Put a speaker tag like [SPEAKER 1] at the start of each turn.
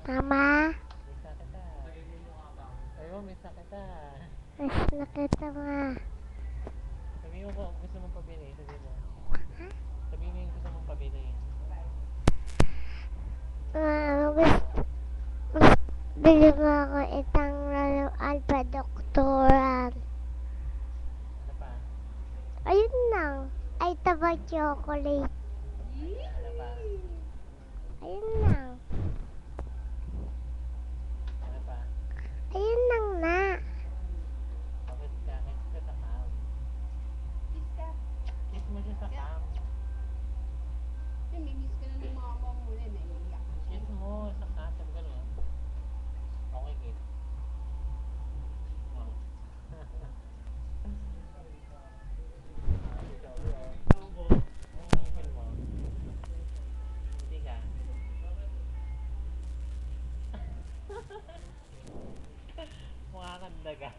[SPEAKER 1] Mama,
[SPEAKER 2] Miss na kita. Sabi mo, miss na kita.
[SPEAKER 1] mas nakita mo.
[SPEAKER 2] Sabi mo kung gusto mong pabili. Sabi mo. Sabi mo yung gusto mong pabili.
[SPEAKER 1] Mas bili mo ako itang laruan pa doktoran.
[SPEAKER 2] Ano pa?
[SPEAKER 1] Ayun lang. Ay, taba chocolate.
[SPEAKER 2] Ano pa?
[SPEAKER 1] Ayun lang.
[SPEAKER 2] Ano pa?
[SPEAKER 1] Ayun lang na.
[SPEAKER 2] Kiss ka. Kiss ka sa cam. Kiss mo siya sa cam.
[SPEAKER 3] Namimiss ka na ng mama mo na naiiyak na siya.
[SPEAKER 2] Kiss mo sa cam. Sabi ka lang. Okay, kiss. Oh. Ngipin mo. Hindi ka. Mukha kang daga.